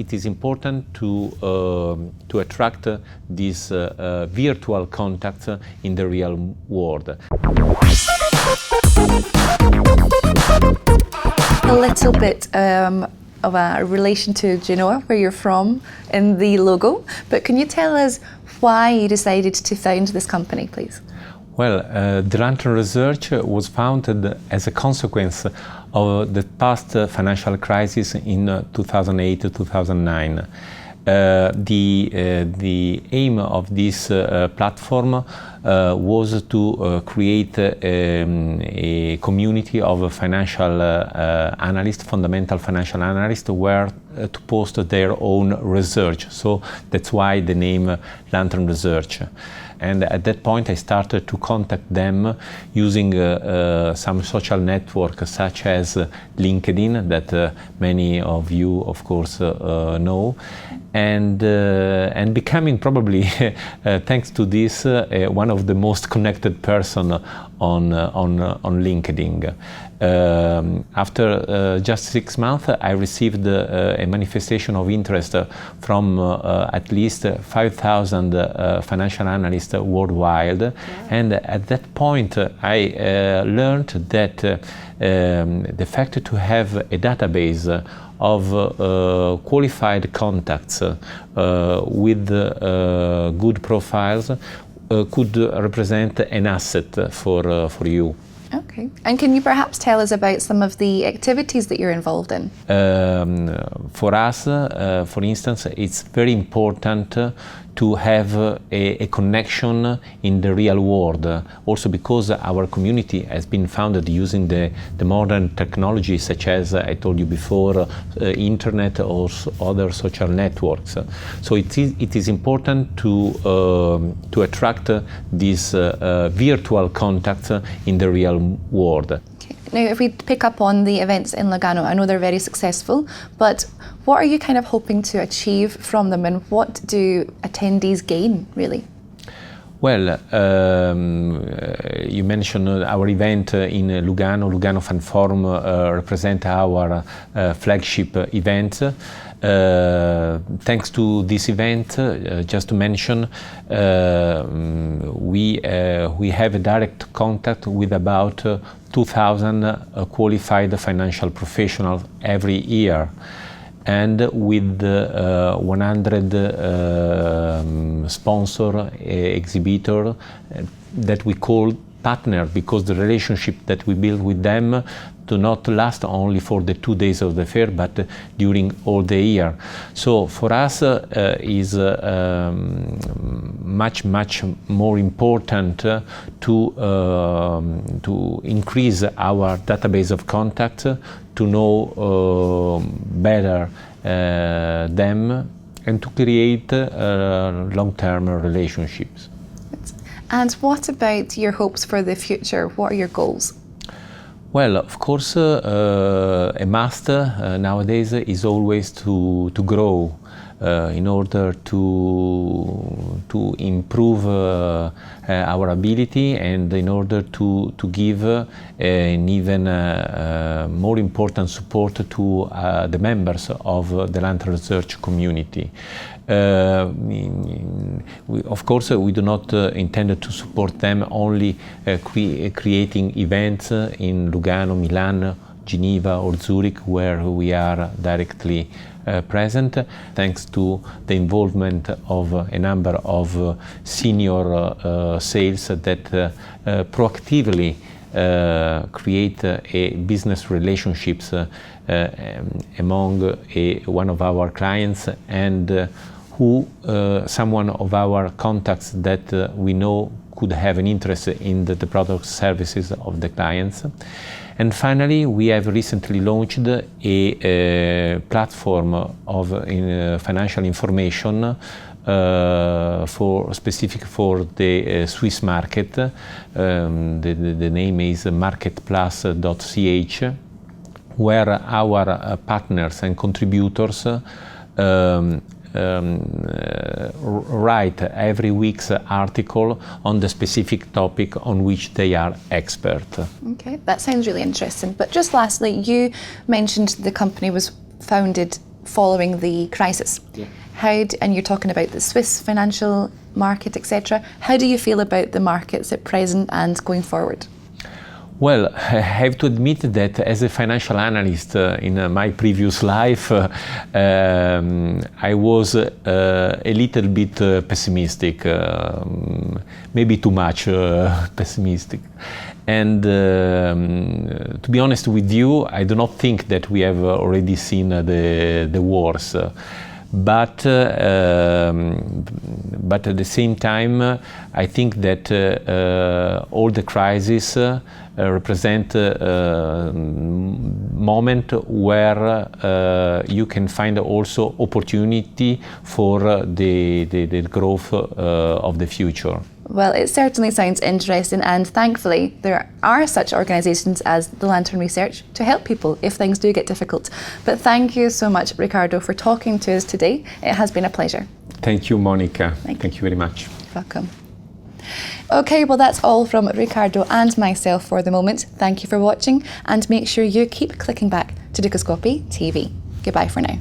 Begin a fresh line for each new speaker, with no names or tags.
it is important to attract these virtual contacts in the real world.
A little bit of a relation to Genoa, where you're from, in the logo, but can you tell us why you decided to found this company, please?
Well, the Lantern Research was founded as a consequence of the past financial crisis in 2008-2009. The aim of this platform was to create a community of financial analysts, fundamental financial analysts, where to post their own research. So that's why the name Lantern Research. And at that point I started to contact them using some social networks such as LinkedIn, that many of you of course know, and becoming probably thanks to this one of the most connected person on LinkedIn. After just 6 months, I received a manifestation of interest from at least 5,000 financial analysts worldwide. Yeah. And at that point, I learned that the fact to have a database of qualified contacts with good profiles could represent an asset for you.
Okay. And can you perhaps tell us about some of the activities that you're involved in?
For us, for instance, it's very important to have a connection in the real world, also because our community has been founded using the modern technology, such as I told you before, internet or other social networks. So it is important to attract these virtual contacts in the real world.
Okay. Now, if we pick up on the events in Lugano, I know they're very successful, but what are you kind of hoping to achieve from them, and what do attendees gain, really?
Well, you mentioned our event in Lugano Fan Forum represent our flagship event. Thanks to this event, just to mention, we have a direct contact with about 2,000 qualified financial professionals every year, and with 100 sponsor exhibitor that we call partner, because the relationship that we build with them do not last only for the 2 days of the fair, but during all the year. So for us is much more important to increase our database of contacts, to know better them, and to create long-term relationships.
And what about your hopes for the future? What are your goals?
Well, of course, a must nowadays is always to grow in order to improve our ability, and in order to give an even more important support to the members of the Lantern Research community. Of course, we do not intend to support them only creating events in Lugano, Milan, Geneva or Zurich, where we are directly present, thanks to the involvement of a number of senior sales that proactively create a business relationships among one of our clients, and someone of our contacts that we know could have an interest in the product services of the clients. And finally, we have recently launched a platform of financial information specific for the Swiss market. The name is marketplus.ch, where our partners and contributors write every week's article on the specific topic on which they are expert.
Okay, that sounds really interesting. But just lastly, you mentioned the company was founded following the crisis.
Yeah.
And you're talking about the Swiss financial market, etc. How do you feel about the markets at present and going forward?
Well, I have to admit that as a financial analyst in my previous life, I was a little bit pessimistic, maybe too much pessimistic. And to be honest with you, I do not think that we have already seen the worst. But at the same time, I think that all the crises represent a moment where you can find also opportunity for the growth of the future.
Well, it certainly sounds interesting, and thankfully there are such organisations as the Lantern Research to help people if things do get difficult. But thank you so much, Riccardo, for talking to us today. It has been a pleasure.
Thank you, Monica. Thank you very much.
You're welcome. Okay, well that's all from Riccardo and myself for the moment. Thank you for watching, and make sure you keep clicking back to Dukascopy TV. Goodbye for now.